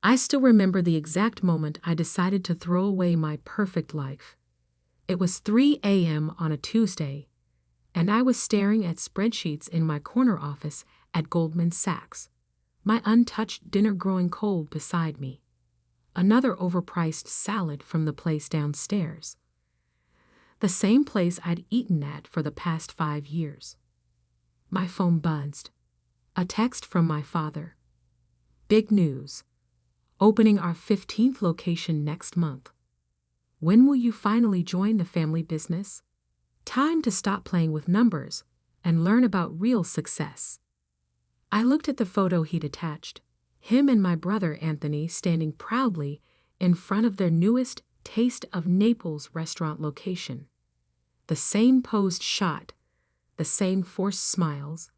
I still remember the exact moment I decided to throw away my perfect life. It was 3 a.m. on a Tuesday, and I was staring at spreadsheets in my corner office at Goldman Sachs, my untouched dinner growing cold beside me. Another overpriced salad from the place downstairs. The same place I'd eaten at for the past 5 years. My phone buzzed. A text from my father. Big news. Opening our 15th location next month. When will you finally join the family business? Time to stop playing with numbers and learn about real success. I looked at the photo he'd attached, him and my brother Anthony standing proudly in front of their newest Taste of Naples restaurant location. The same posed shot, the same forced smiles,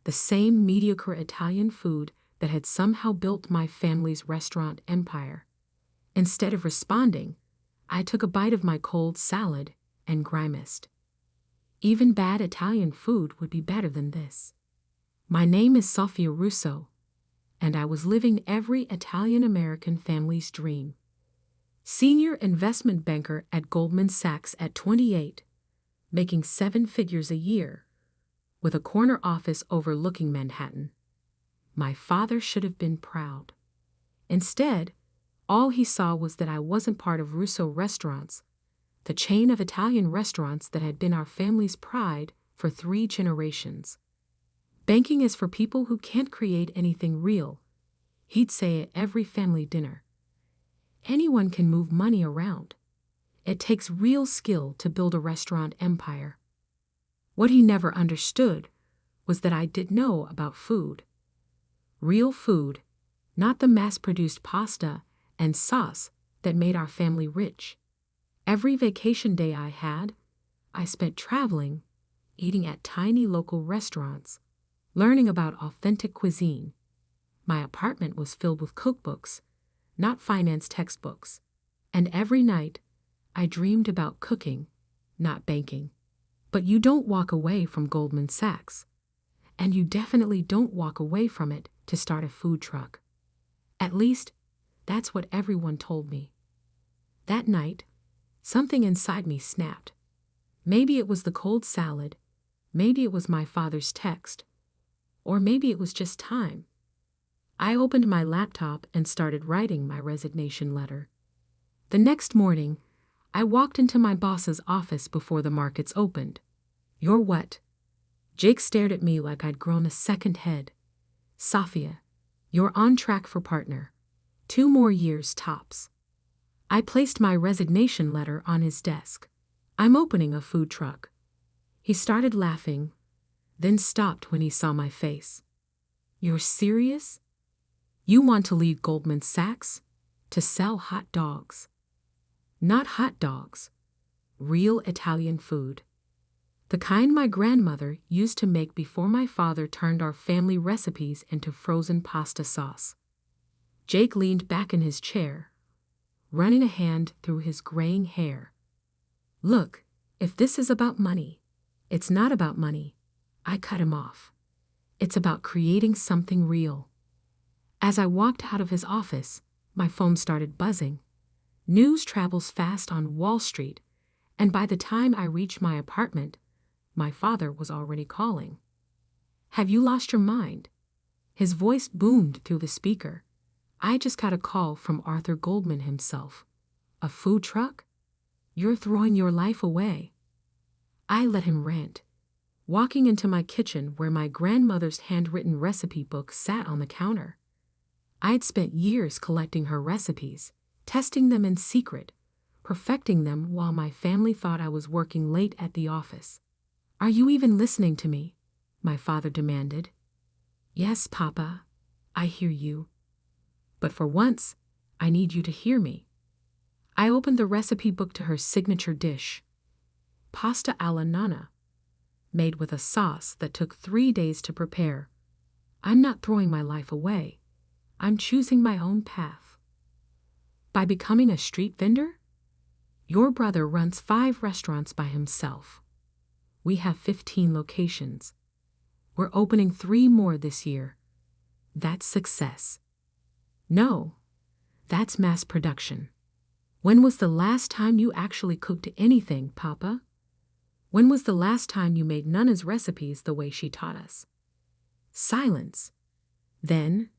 the same mediocre Italian food that had somehow built my family's restaurant empire. Instead of responding, I took a bite of my cold salad and grimaced. Even bad Italian food would be better than this. My name is Sofia Russo, and I was living every Italian-American family's dream. Senior investment banker at Goldman Sachs at 28, making 7 figures a year, with a corner office overlooking Manhattan. My father should have been proud. Instead, all he saw was that I wasn't part of Russo Restaurants, the chain of Italian restaurants that had been our family's pride for 3 generations. Banking is for people who can't create anything real, he'd say at every family dinner. Anyone can move money around. It takes real skill to build a restaurant empire. What he never understood was that I did know about food. Real food, not the mass-produced pasta and sauce that made our family rich. Every vacation day I had, I spent traveling, eating at tiny local restaurants, learning about authentic cuisine. My apartment was filled with cookbooks, not finance textbooks, and every night I dreamed about cooking, not banking. But you don't walk away from Goldman Sachs, and you definitely don't walk away from it to start a food truck. At least, that's what everyone told me. That night, something inside me snapped. Maybe it was the cold salad, maybe it was my father's text, or maybe it was just time. I opened my laptop and started writing my resignation letter. The next morning, I walked into my boss's office before the markets opened. "You're what?" Jake stared at me like I'd grown a second head. "Sofia, you're on track for partner. 2 more years tops." I placed my resignation letter on his desk. "I'm opening a food truck." He started laughing, then stopped when he saw my face. "You're serious? You want to leave Goldman Sachs to sell hot dogs?" Not hot dogs, real Italian food. The kind my grandmother used to make before my father turned our family recipes into frozen pasta sauce. Jake leaned back in his chair, running a hand through his graying hair. "Look, if this is about money, it's not about money." I cut him off. "It's about creating something real." As I walked out of his office, my phone started buzzing. News travels fast on Wall Street, and by the time I reached my apartment, my father was already calling. "Have you lost your mind?" His voice boomed through the speaker. "I just got a call from Arthur Goldman himself. A food truck? You're throwing your life away." I let him rant, walking into my kitchen where my grandmother's handwritten recipe book sat on the counter. I'd spent years collecting her recipes, testing them in secret, perfecting them while my family thought I was working late at the office. "Are you even listening to me?" my father demanded. "Yes, Papa, I hear you. But for once, I need you to hear me." I opened the recipe book to her signature dish, pasta alla nonna, made with a sauce that took 3 days to prepare. I'm not throwing my life away. I'm choosing my own path. By becoming a street vendor? Your brother runs 5 restaurants by himself. We have 15 locations. We're opening 3 more this year. That's success. No, That's mass production. When was the last time you actually cooked anything, Papa? When was the last time you made Nana's recipes the way she taught us? Silence. Then,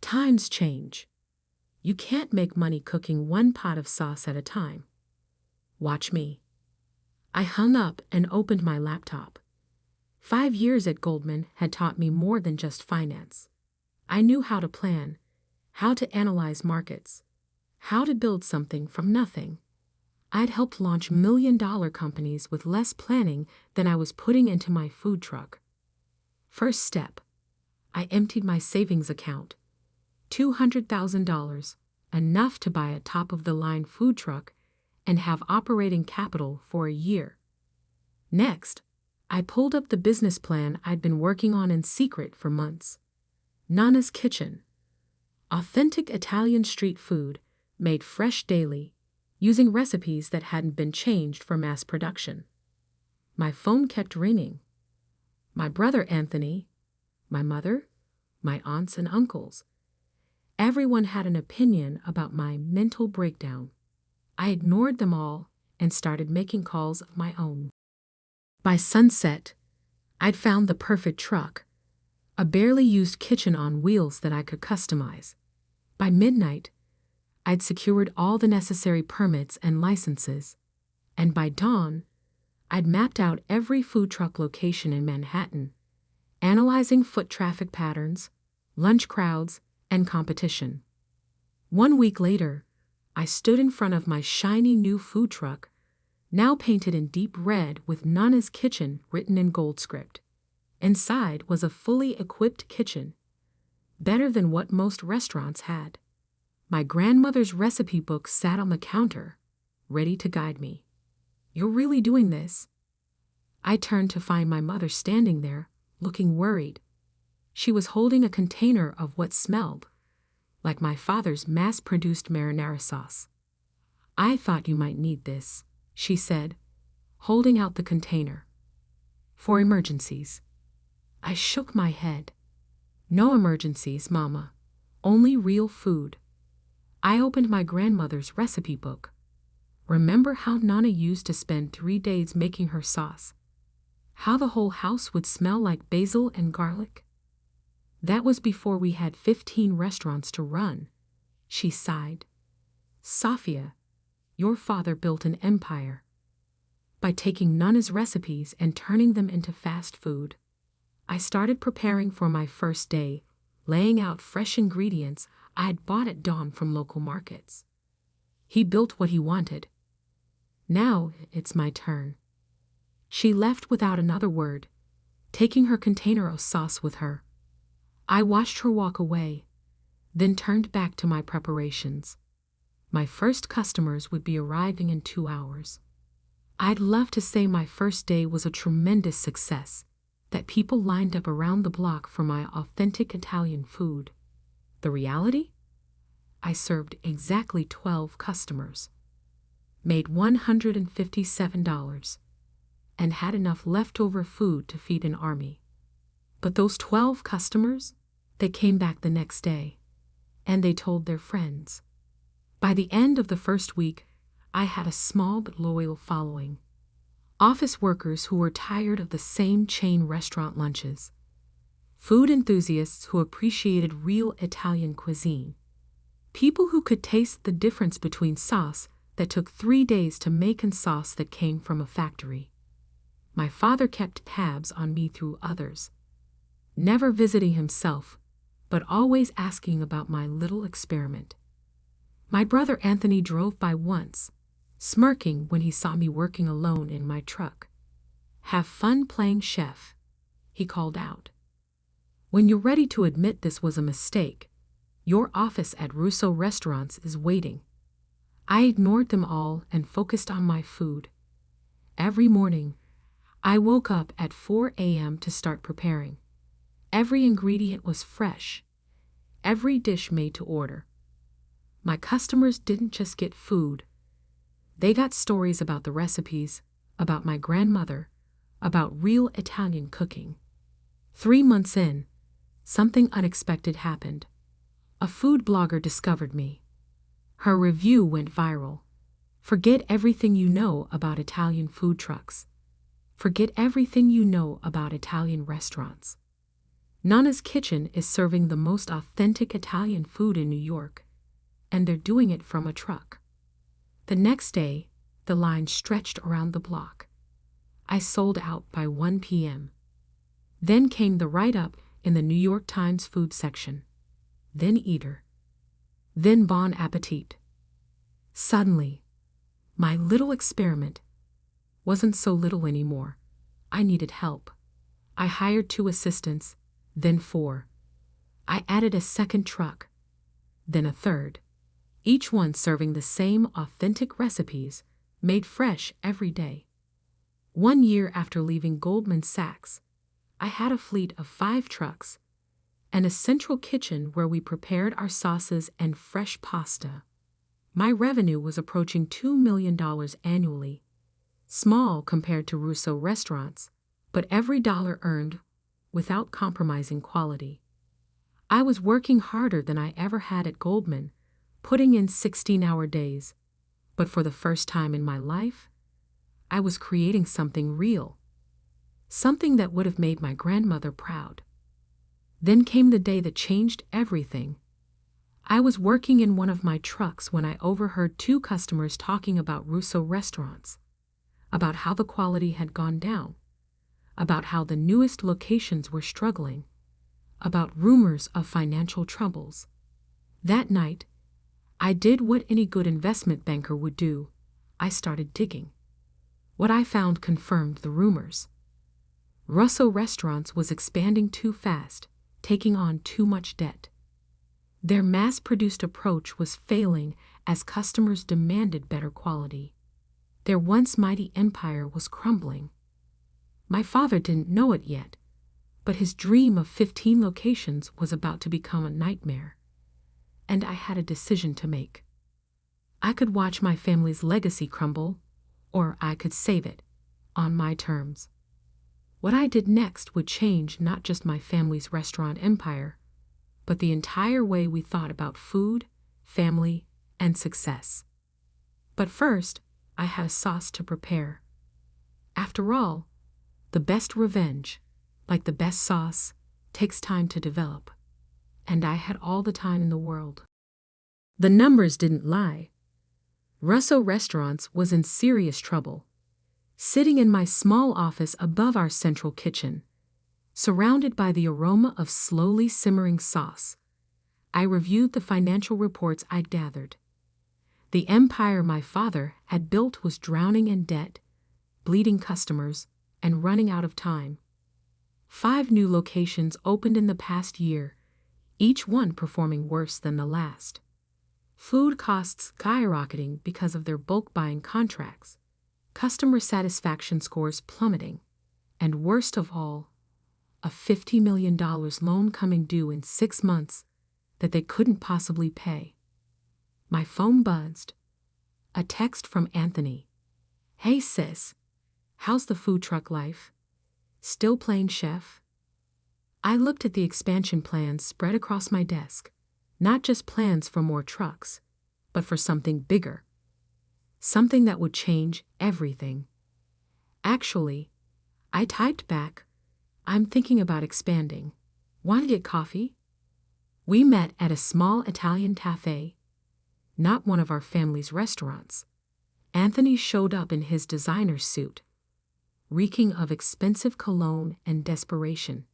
times change. You can't make money cooking one pot of sauce at a time. Watch me. I hung up and opened my laptop. 5 years at Goldman had taught me more than just finance. I knew how to plan, how to analyze markets, how to build something from nothing. I'd helped launch million-dollar companies with less planning than I was putting into my food truck. First step, I emptied my savings account. $200,000, enough to buy a top-of-the-line food truck and have operating capital for a year. Next, I pulled up the business plan I'd been working on in secret for months. Nana's Kitchen. Authentic Italian street food, made fresh daily, using recipes that hadn't been changed for mass production. My phone kept ringing. My brother Anthony, my mother, my aunts and uncles. Everyone had an opinion about my mental breakdown. I ignored them all and started making calls of my own. By sunset, I'd found the perfect truck, a barely used kitchen on wheels that I could customize. By midnight, I'd secured all the necessary permits and licenses, and by dawn, I'd mapped out every food truck location in Manhattan, analyzing foot traffic patterns, lunch crowds, and competition. 1 week later, I stood in front of my shiny new food truck, now painted in deep red with Nana's Kitchen written in gold script. Inside was a fully equipped kitchen, better than what most restaurants had. My grandmother's recipe book sat on the counter, ready to guide me. "You're really doing this?" I turned to find my mother standing there, looking worried. She was holding a container of what smelled like my father's mass-produced marinara sauce. "I thought you might need this," she said, holding out the container. "For emergencies." I shook my head. "No emergencies, Mama. Only real food." I opened my grandmother's recipe book. Remember how Nana used to spend 3 days making her sauce? How the whole house would smell like basil and garlic? That was before we had 15 restaurants to run. She sighed. "Safia, your father built an empire by taking Nana's recipes and turning them into fast food." I started preparing for my first day, laying out fresh ingredients I had bought at dawn from local markets. He built what he wanted. Now it's my turn. She left without another word, taking her container of sauce with her. I watched her walk away, then turned back to my preparations. My first customers would be arriving in 2 hours. I'd love to say my first day was a tremendous success, that people lined up around the block for my authentic Italian food. The reality? I served exactly 12 customers, made $157, and had enough leftover food to feed an army. But those 12 customers, they came back the next day, and they told their friends. By the end of the first week, I had a small but loyal following. Office workers who were tired of the same chain restaurant lunches. Food enthusiasts who appreciated real Italian cuisine. People who could taste the difference between sauce that took 3 days to make and sauce that came from a factory. My father kept tabs on me through others, never visiting himself, but always asking about my little experiment. My brother Anthony drove by once, smirking when he saw me working alone in my truck. "Have fun playing chef," he called out. "When you're ready to admit this was a mistake, your office at Russo Restaurants is waiting." I ignored them all and focused on my food. Every morning, I woke up at 4 a.m. to start preparing. Every ingredient was fresh, every dish made to order. My customers didn't just get food. They got stories about the recipes, about my grandmother, about real Italian cooking. 3 months in, something unexpected happened. A food blogger discovered me. Her review went viral. Forget everything you know about Italian food trucks. Forget everything you know about Italian restaurants. Nana's Kitchen is serving the most authentic Italian food in New York, and they're doing it from a truck. The next day, the line stretched around the block. I sold out by 1 p.m. Then came the write-up in the New York Times food section. Then Eater. Then Bon Appetit. Suddenly, my little experiment wasn't so little anymore. I needed help. I hired 2 assistants, then 4. I added a second truck, then a third, each one serving the same authentic recipes, made fresh every day. 1 year after leaving Goldman Sachs, I had a fleet of 5 trucks and a central kitchen where we prepared our sauces and fresh pasta. My revenue was approaching $2 million annually, small compared to Russo restaurants, but every dollar earned without compromising quality. I was working harder than I ever had at Goldman, putting in 16-hour days, but for the first time in my life, I was creating something real, something that would have made my grandmother proud. Then came the day that changed everything. I was working in one of my trucks when I overheard 2 customers talking about Russo restaurants, about how the quality had gone down, about how the newest locations were struggling, about rumors of financial troubles. That night, I did what any good investment banker would do. I started digging. What I found confirmed the rumors. Russo Restaurants was expanding too fast, taking on too much debt. Their mass-produced approach was failing as customers demanded better quality. Their once mighty empire was crumbling. My father didn't know it yet, but his dream of 15 locations was about to become a nightmare. And I had a decision to make. I could watch my family's legacy crumble, or I could save it, on my terms. What I did next would change not just my family's restaurant empire, but the entire way we thought about food, family, and success. But first, I had a sauce to prepare. After all, the best revenge, like the best sauce, takes time to develop. And I had all the time in the world. The numbers didn't lie. Russo Restaurants was in serious trouble. Sitting in my small office above our central kitchen, surrounded by the aroma of slowly simmering sauce, I reviewed the financial reports I'd gathered. The empire my father had built was drowning in debt, bleeding customers, and running out of time. 5 new locations opened in the past year, each one performing worse than the last. Food costs skyrocketing because of their bulk buying contracts, customer satisfaction scores plummeting, and worst of all, a $50 million loan coming due in 6 months that they couldn't possibly pay. My phone buzzed. A text from Anthony. "Hey sis, how's the food truck life? Still playing chef?" I looked at the expansion plans spread across my desk, not just plans for more trucks, but for something bigger. Something that would change everything. Actually, I typed back, "I'm thinking about expanding. Want to get coffee?" We met at a small Italian cafe, not one of our family's restaurants. Anthony showed up in his designer suit, reeking of expensive cologne and desperation.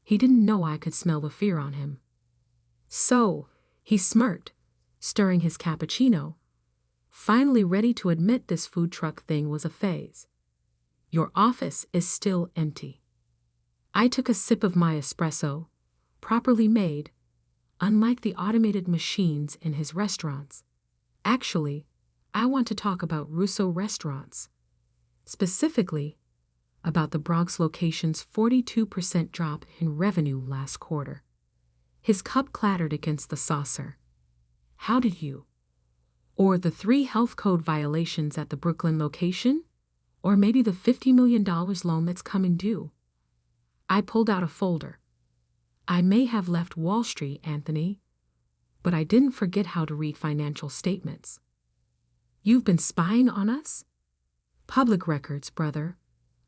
He didn't know I could smell the fear on him. So, he smirked, stirring his cappuccino, finally ready to admit this food truck thing was a phase. "Your office is still empty." I took a sip of my espresso, properly made, unlike the automated machines in his restaurants. Actually, I want to talk about Russo Restaurants. Specifically, about the Bronx location's 42% drop in revenue last quarter. His cup clattered against the saucer. "How did you?" Or the 3 health code violations at the Brooklyn location? Or maybe the $50 million loan that's coming due? I pulled out a folder. "I may have left Wall Street, Anthony, but I didn't forget how to read financial statements. You've been spying on us? Public records, brother.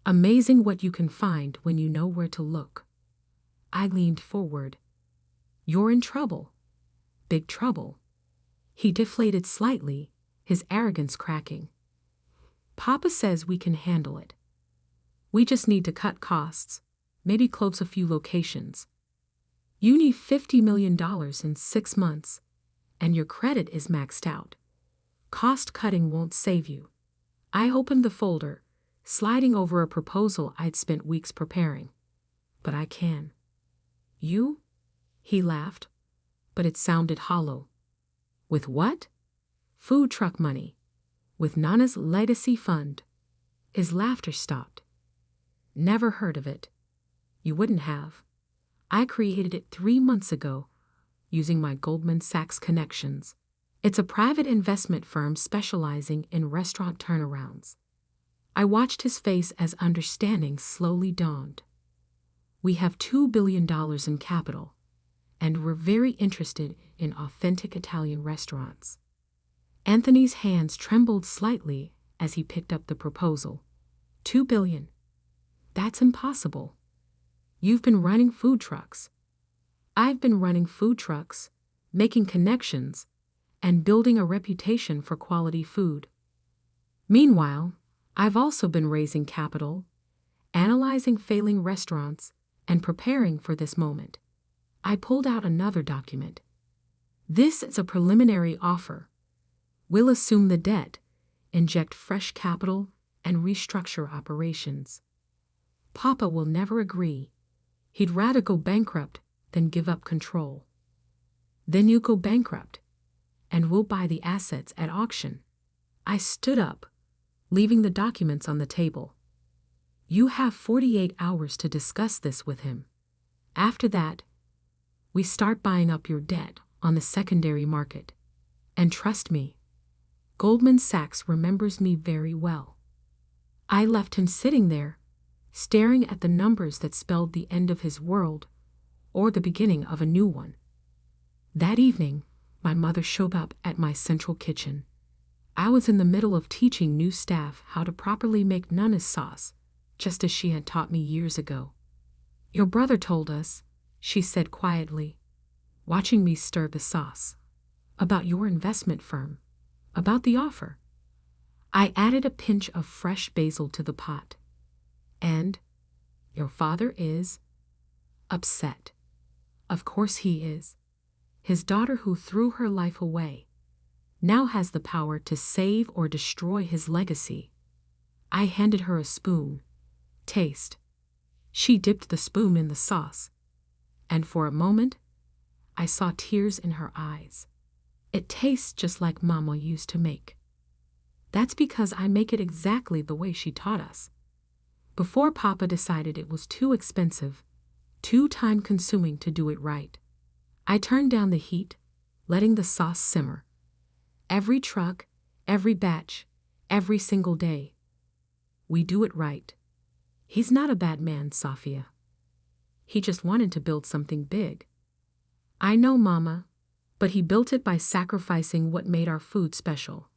Amazing what you can find when you know where to look. I leaned forward. You're in trouble. Big trouble. He deflated slightly, his arrogance cracking. Papa says we can handle it. We just need to cut costs, maybe close a few locations. You need $50 million in 6 months, and your credit is maxed out. Cost cutting won't save you. I opened the folder, sliding over a proposal I'd spent weeks preparing. But I can. You? He laughed, but it sounded hollow. With what? Food truck money. With Nana's legacy fund. His laughter stopped. Never heard of it. You wouldn't have. I created it 3 months ago, using my Goldman Sachs connections. It's a private investment firm specializing in restaurant turnarounds. I watched his face as understanding slowly dawned. We have $2 billion in capital, and we're very interested in authentic Italian restaurants. Anthony's hands trembled slightly as he picked up the proposal. $2 billion. That's impossible. You've been running food trucks. I've been running food trucks, making connections, and building a reputation for quality food. Meanwhile, I've also been raising capital, analyzing failing restaurants, and preparing for this moment. I pulled out another document. This is a preliminary offer. We'll assume the debt, inject fresh capital, and restructure operations. Papa will never agree. He'd rather go bankrupt than give up control. Then you go bankrupt, and we'll buy the assets at auction. I stood up, leaving the documents on the table. You have 48 hours to discuss this with him. After that, we start buying up your debt on the secondary market. And trust me, Goldman Sachs remembers me very well. I left him sitting there, staring at the numbers that spelled the end of his world, or the beginning of a new one. That evening, my mother showed up at my central kitchen. I was in the middle of teaching new staff how to properly make Nana's sauce, just as she had taught me years ago. Your brother told us, she said quietly, watching me stir the sauce, about your investment firm, about the offer. I added a pinch of fresh basil to the pot. And your father is upset. Of course he is. His daughter who threw her life away now has the power to save or destroy his legacy. I handed her a spoon. Taste. She dipped the spoon in the sauce, and for a moment, I saw tears in her eyes. It tastes just like Mama used to make. That's because I make it exactly the way she taught us. Before Papa decided it was too expensive, too time-consuming to do it right, I turned down the heat, letting the sauce simmer. Every truck, every batch, every single day. We do it right. He's not a bad man, Sophia. He just wanted to build something big. I know, Mama, but he built it by sacrificing what made our food special.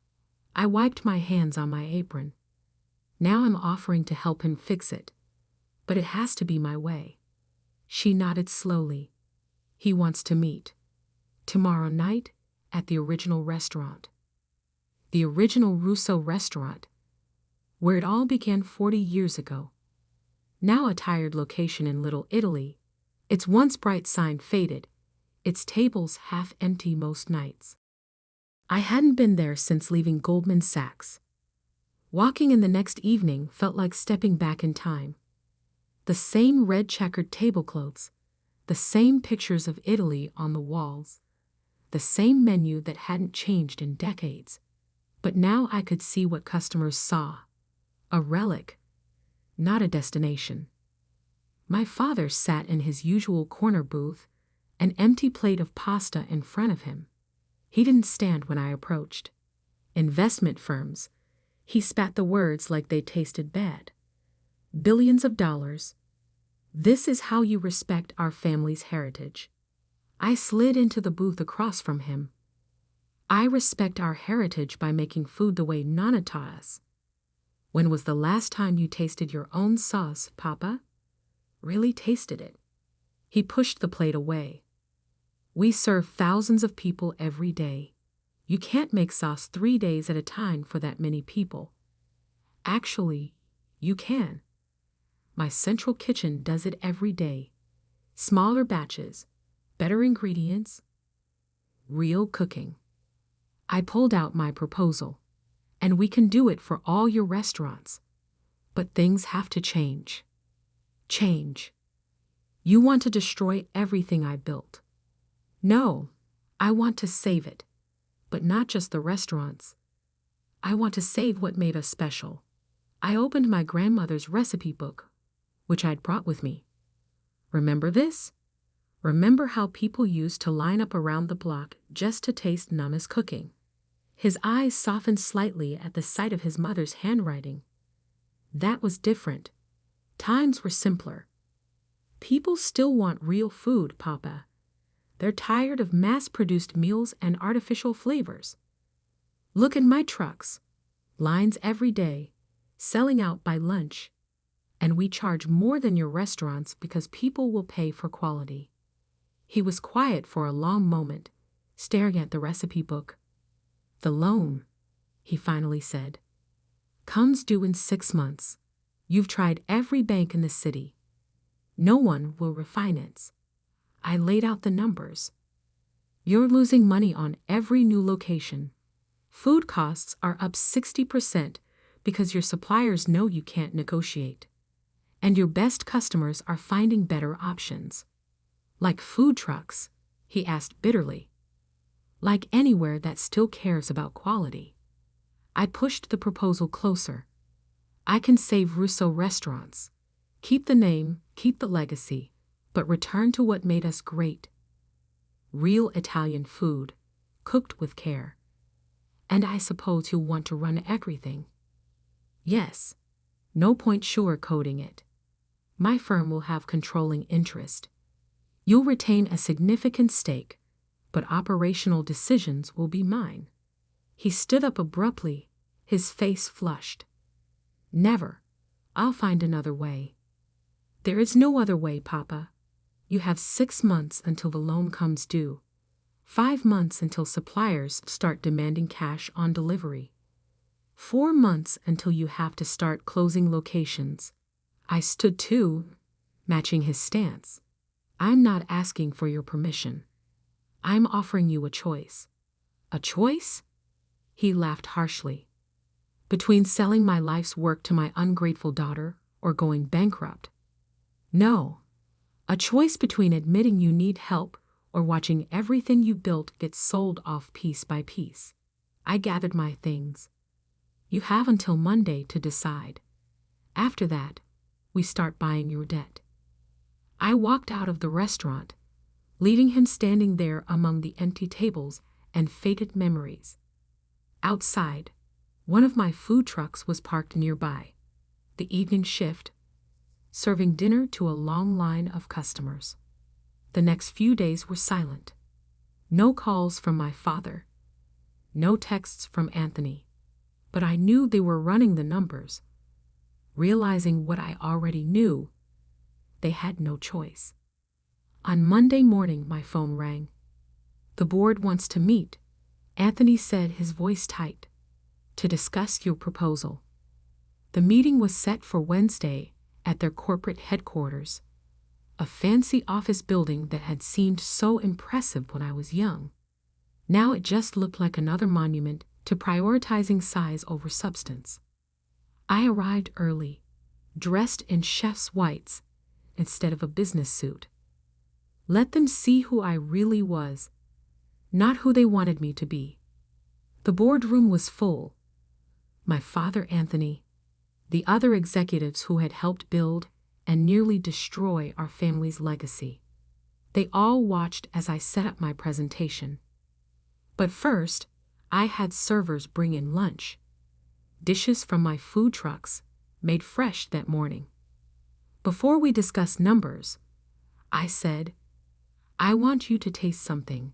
I wiped my hands on my apron. Now I'm offering to help him fix it, but it has to be my way. She nodded slowly. He wants to meet. Tomorrow night at the original restaurant. The original Russo restaurant, where it all began 40 years ago. Now a tired location in Little Italy, its once bright sign faded, its tables half empty most nights. I hadn't been there since leaving Goldman Sachs. Walking in the next evening felt like stepping back in time. The same red checkered tablecloths, the same pictures of Italy on the walls, the same menu that hadn't changed in decades. But now I could see what customers saw. A relic, not a destination. My father sat in his usual corner booth, an empty plate of pasta in front of him. He didn't stand when I approached. Investment firms. He spat the words like they tasted bad. Billions of dollars. This is how you respect our family's heritage. I slid into the booth across from him. I respect our heritage by making food the way Nana taught us. When was the last time you tasted your own sauce, Papa? Really tasted it. He pushed the plate away. We serve thousands of people every day. You can't make sauce 3 days at a time for that many people. Actually, you can. My central kitchen does it every day. Smaller batches, better ingredients, real cooking. I pulled out my proposal, and we can do it for all your restaurants. But things have to change. Change. You want to destroy everything I built. No, I want to save it. But not just the restaurants. I want to save what made us special. I opened my grandmother's recipe book, which I'd brought with me. Remember this? Remember how people used to line up around the block just to taste Nana's cooking? His eyes softened slightly at the sight of his mother's handwriting. That was different. Times were simpler. People still want real food, Papa. They're tired of mass-produced meals and artificial flavors. Look at my trucks. Lines every day, selling out by lunch. And we charge more than your restaurants because people will pay for quality. He was quiet for a long moment, staring at the recipe book. The loan, he finally said, comes due in 6 months. You've tried every bank in the city. No one will refinance. I laid out the numbers. You're losing money on every new location. Food costs are up 60% because your suppliers know you can't negotiate. And your best customers are finding better options. Like food trucks, he asked bitterly. Like anywhere that still cares about quality. I pushed the proposal closer. I can save Russo restaurants. Keep the name, keep the legacy, but return to what made us great. Real Italian food, cooked with care. And I suppose you'll want to run everything. Yes. No point sugarcoating it. My firm will have controlling interest. You'll retain a significant stake, but operational decisions will be mine. He stood up abruptly, his face flushed. Never. I'll find another way. There is no other way, Papa. You have 6 months until the loan comes due. 5 months until suppliers start demanding cash on delivery. 4 months until you have to start closing locations. I stood too, matching his stance. I'm not asking for your permission. I'm offering you a choice. A choice? He laughed harshly. Between selling my life's work to my ungrateful daughter or going bankrupt. No. A choice between admitting you need help or watching everything you built get sold off piece by piece. I gathered my things. You have until Monday to decide. After that, we start buying your debt. I walked out of the restaurant, leaving him standing there among the empty tables and faded memories. Outside, one of my food trucks was parked nearby, the evening shift, serving dinner to a long line of customers. The next few days were silent. No calls from my father. No texts from Anthony. But I knew they were running the numbers. Realizing what I already knew, they had no choice. On Monday morning, my phone rang. The board wants to meet, Anthony said, his voice tight, to discuss your proposal. The meeting was set for Wednesday at their corporate headquarters, a fancy office building that had seemed so impressive when I was young. Now it just looked like another monument to prioritizing size over substance. I arrived early, dressed in chef's whites instead of a business suit. Let them see who I really was, not who they wanted me to be. The boardroom was full. My father, Anthony, the other executives who had helped build and nearly destroy our family's legacy. They all watched as I set up my presentation. But first, I had servers bring in lunch. Dishes from my food trucks, made fresh that morning. Before we discussed numbers, I said, I want you to taste something.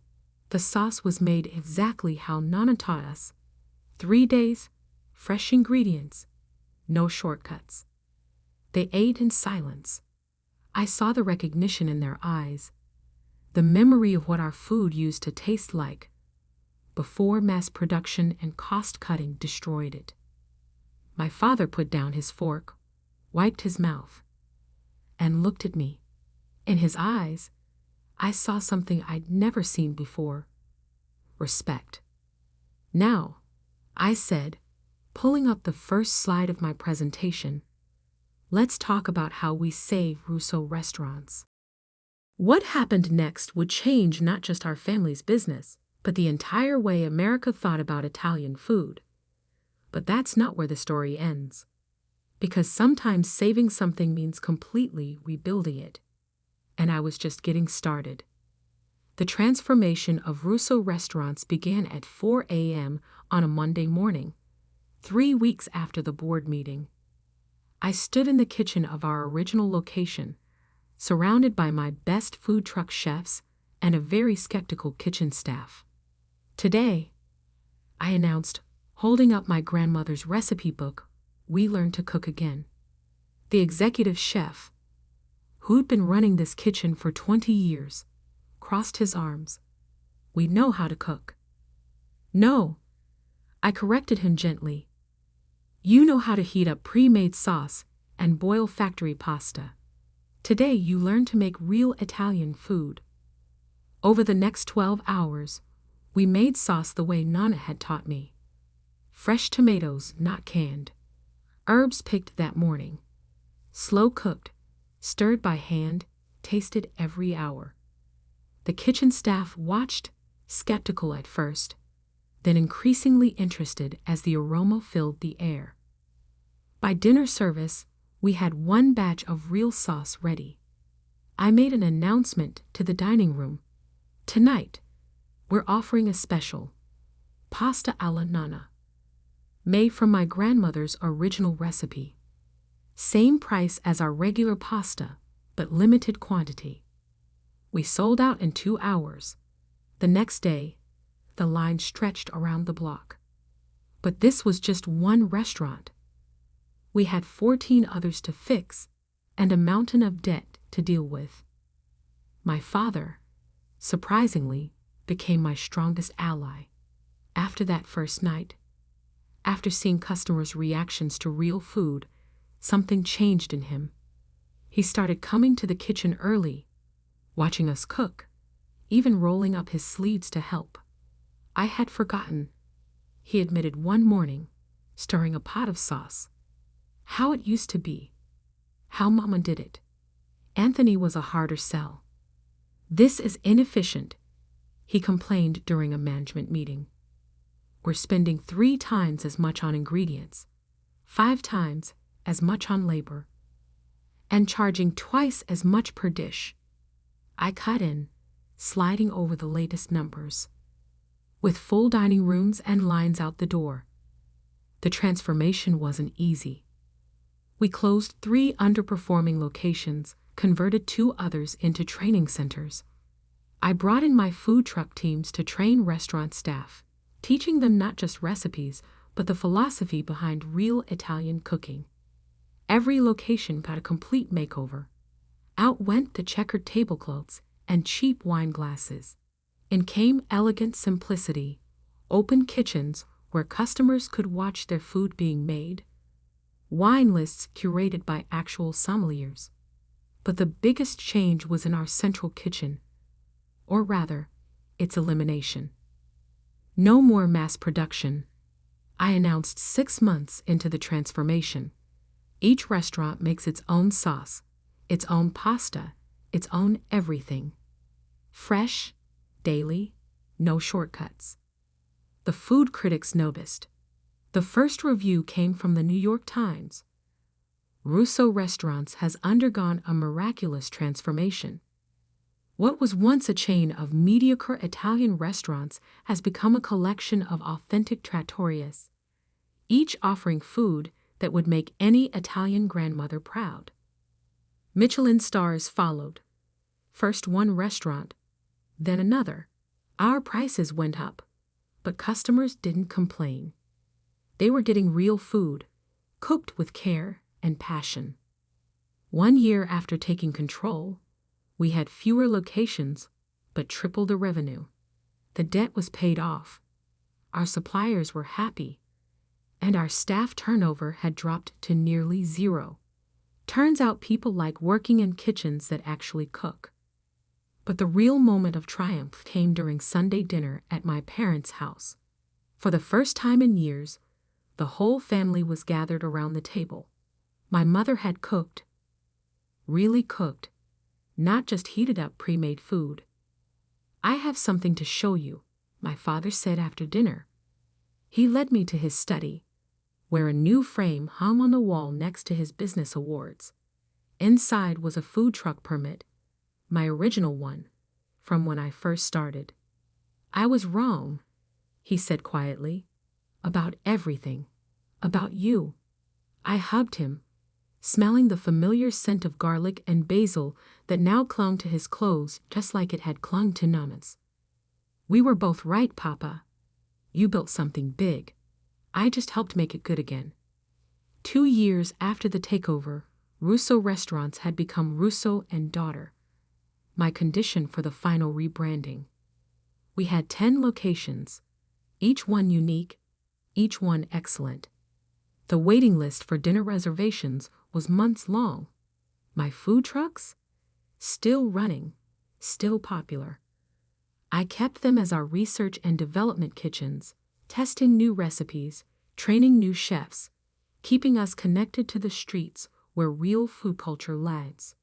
The sauce was made exactly how Nana taught us. 3 days, fresh ingredients, no shortcuts. They ate in silence. I saw the recognition in their eyes, the memory of what our food used to taste like before mass production and cost-cutting destroyed it. My father put down his fork, wiped his mouth, and looked at me. In his eyes, I saw something I'd never seen before: respect. Now, I said, pulling up the first slide of my presentation, let's talk about how we save Russo restaurants. What happened next would change not just our family's business, but the entire way America thought about Italian food. But that's not where the story ends. Because sometimes saving something means completely rebuilding it. And I was just getting started. The transformation of Russo restaurants began at 4 a.m. on a Monday morning, 3 weeks after the board meeting. I stood in the kitchen of our original location, surrounded by my best food truck chefs and a very skeptical kitchen staff. Today, I announced, holding up my grandmother's recipe book, we learned to cook again. The executive chef, who'd been running this kitchen for 20 years, crossed his arms. We know how to cook. No, I corrected him gently. You know how to heat up pre-made sauce and boil factory pasta. Today you learn to make real Italian food. Over the next 12 hours, we made sauce the way Nana had taught me. Fresh tomatoes, not canned. Herbs picked that morning. Slow cooked, stirred by hand, tasted every hour. The kitchen staff watched, skeptical at first, then increasingly interested as the aroma filled the air. By dinner service, we had 1 batch of real sauce ready. I made an announcement to the dining room. Tonight, we're offering a special, pasta alla nonna, made from my grandmother's original recipe. Same price as our regular pasta, but limited quantity. We sold out in 2 hours. The next day, the line stretched around the block. But this was just one restaurant. We had 14 others to fix and a mountain of debt to deal with. My father, surprisingly, became my strongest ally. After that first night, after seeing customers' reactions to real food, something changed in him. He started coming to the kitchen early, watching us cook, even rolling up his sleeves to help. I had forgotten, he admitted one morning, stirring a pot of sauce, how it used to be, how Mama did it. Anthony was a harder sell. This is inefficient, he complained during a management meeting. We're spending 3 times as much on ingredients, 5 times as much on labor, and charging twice as much per dish. I cut in, sliding over the latest numbers. With full dining rooms and lines out the door. The transformation wasn't easy. We closed 3 underperforming locations, converted 2 others into training centers. I brought in my food truck teams to train restaurant staff, teaching them not just recipes, but the philosophy behind real Italian cooking. Every location got a complete makeover. Out went the checkered tablecloths and cheap wine glasses. In came elegant simplicity, open kitchens where customers could watch their food being made, wine lists curated by actual sommeliers. But the biggest change was in our central kitchen, or rather, its elimination. No more mass production. I announced 6 months into the transformation. Each restaurant makes its own sauce, its own pasta, its own everything. Fresh, daily, no shortcuts. The food critics noticed. The first review came from the New York Times. Russo Restaurants has undergone a miraculous transformation. What was once a chain of mediocre Italian restaurants has become a collection of authentic trattorias, each offering food that would make any Italian grandmother proud. Michelin stars followed. First one restaurant, then another. Our prices went up, but customers didn't complain. They were getting real food, cooked with care and passion. 1 year after taking control, we had fewer locations, but triple the revenue. The debt was paid off. Our suppliers were happy, and our staff turnover had dropped to nearly zero. Turns out people like working in kitchens that actually cook. But the real moment of triumph came during Sunday dinner at my parents' house. For the first time in years, the whole family was gathered around the table. My mother had cooked, really cooked, not just heated up pre-made food. "I have something to show you," my father said after dinner. He led me to his study, where a new frame hung on the wall next to his business awards. Inside was a food truck permit, my original one, from when I first started. "I was wrong," he said quietly, "about everything, about you." I hugged him, smelling the familiar scent of garlic and basil that now clung to his clothes just like it had clung to Nana's. "We were both right, Papa. You built something big. I just helped make it good again." 2 years after the takeover, Russo Restaurants had become Russo and Daughter, my condition for the final rebranding. We had 10 locations, each one unique, each one excellent. The waiting list for dinner reservations was months long. My food trucks? Still running, still popular. I kept them as our research and development kitchens, testing new recipes, training new chefs, keeping us connected to the streets where real food culture lags.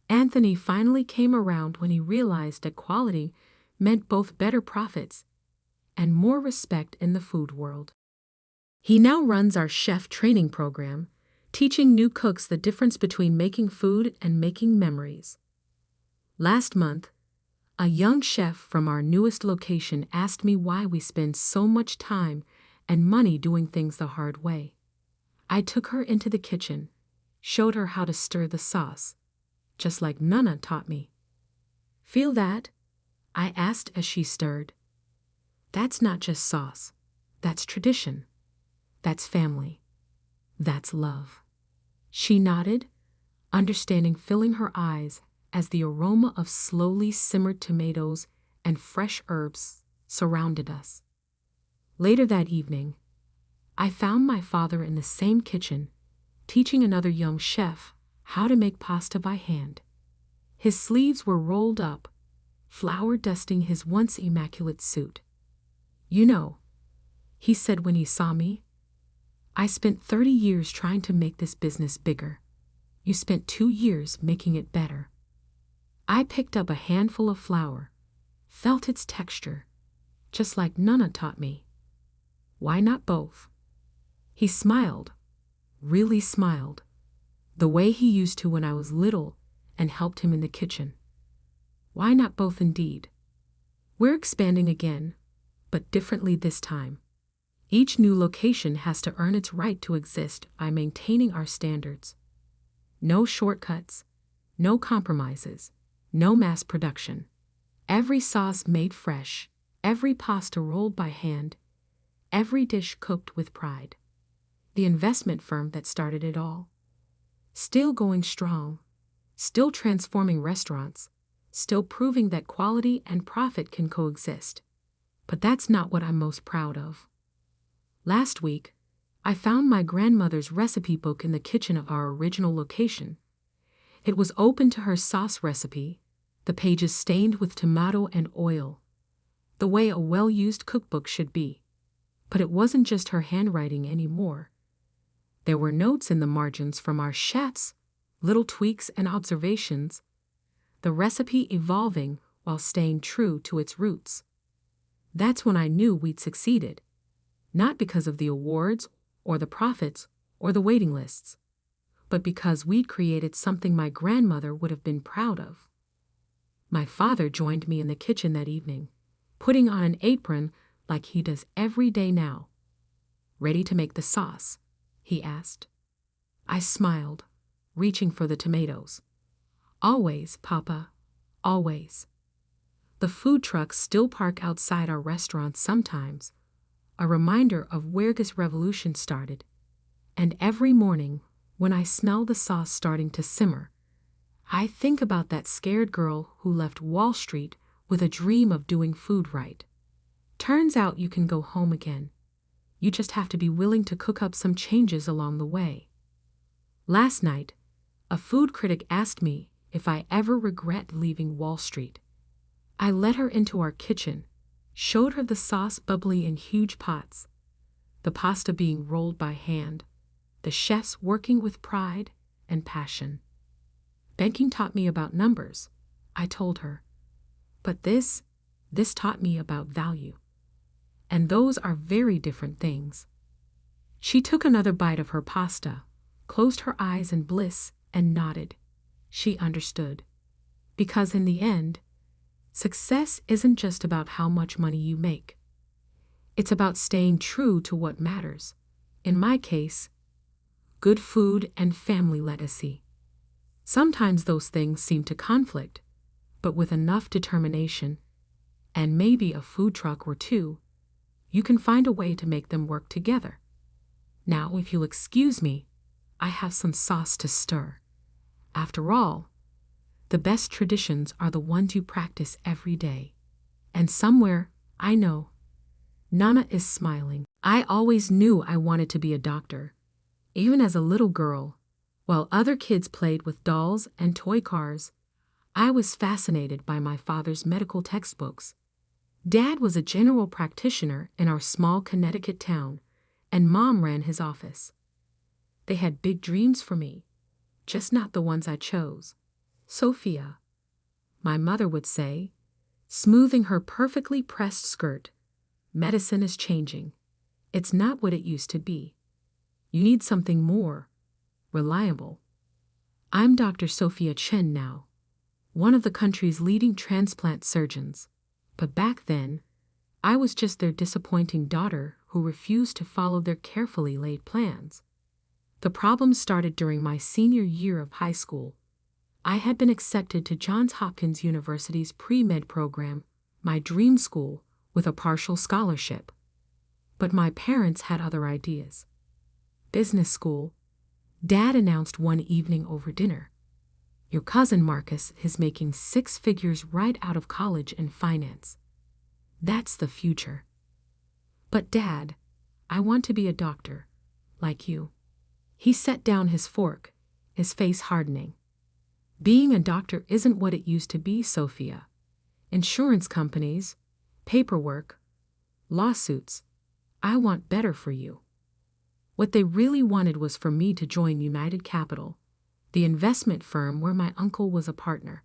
Anthony finally came around when he realized that quality meant both better profits and more respect in the food world. He now runs our chef training program, teaching new cooks the difference between making food and making memories. Last month, a young chef from our newest location asked me why we spend so much time and money doing things the hard way. I took her into the kitchen, showed her how to stir the sauce, just like Nana taught me. "Feel that?" I asked as she stirred. "That's not just sauce. That's tradition. That's family. That's love." She nodded, understanding, filling her eyes as the aroma of slowly simmered tomatoes and fresh herbs surrounded us. Later that evening, I found my father in the same kitchen, teaching another young chef how to make pasta by hand. His sleeves were rolled up, flour dusting his once immaculate suit. "You know," he said when he saw me, "I spent 30 years trying to make this business bigger. You spent 2 years making it better." I picked up a handful of flour, felt its texture, just like Nana taught me. "Why not both?" He smiled, really smiled, the way he used to when I was little and helped him in the kitchen. Why not both indeed? We're expanding again, but differently this time. Each new location has to earn its right to exist by maintaining our standards. No shortcuts, no compromises, no mass production. Every sauce made fresh, every pasta rolled by hand, every dish cooked with pride. The investment firm that started it all. Still going strong, still transforming restaurants, still proving that quality and profit can coexist. But that's not what I'm most proud of. Last week, I found my grandmother's recipe book in the kitchen of our original location. It was open to her sauce recipe, the pages stained with tomato and oil, the way a well-used cookbook should be. But it wasn't just her handwriting anymore. There were notes in the margins from our chefs, little tweaks and observations, the recipe evolving while staying true to its roots. That's when I knew we'd succeeded, not because of the awards or the profits or the waiting lists, but because we'd created something my grandmother would have been proud of. My father joined me in the kitchen that evening, putting on an apron like he does every day now. "Ready to make the sauce?" he asked. I smiled, reaching for the tomatoes. "Always, Papa, always." The food trucks still park outside our restaurants sometimes, a reminder of where this revolution started. And every morning, when I smell the sauce starting to simmer, I think about that scared girl who left Wall Street with a dream of doing food right. Turns out you can go home again. You just have to be willing to cook up some changes along the way. Last night, a food critic asked me if I ever regret leaving Wall Street. I led her into our kitchen, showed her the sauce bubbling in huge pots, the pasta being rolled by hand, the chefs working with pride and passion. Banking taught me about numbers, I told her. But this taught me about value. And those are very different things. She took another bite of her pasta, closed her eyes in bliss, and nodded. She understood. Because in the end, success isn't just about how much money you make. It's about staying true to what matters. In my case, good food and family legacy. Sometimes those things seem to conflict, but with enough determination, and maybe a food truck or two, you can find a way to make them work together. Now, if you'll excuse me, I have some sauce to stir. After all, the best traditions are the ones you practice every day. And somewhere, I know, Nana is smiling. I always knew I wanted to be a doctor. Even as a little girl, while other kids played with dolls and toy cars, I was fascinated by my father's medical textbooks. Dad was a general practitioner in our small Connecticut town, and Mom ran his office. They had big dreams for me, just not the ones I chose. Sophia, my mother would say, smoothing her perfectly pressed skirt, medicine is changing. It's not what it used to be. You need something more reliable. I'm Dr. Sophia Chen now, one of the country's leading transplant surgeons. But back then, I was just their disappointing daughter who refused to follow their carefully laid plans. The problem started during my senior year of high school. I had been accepted to Johns Hopkins University's pre-med program, my dream school, with a partial scholarship. But my parents had other ideas. Business school, Dad announced one evening over dinner. Your cousin Marcus is making 6 figures right out of college in finance. That's the future. But Dad, I want to be a doctor, like you. He set down his fork, his face hardening. Being a doctor isn't what it used to be, Sophia. Insurance companies, paperwork, lawsuits. I want better for you. What they really wanted was for me to join United Capital, the investment firm where my uncle was a partner.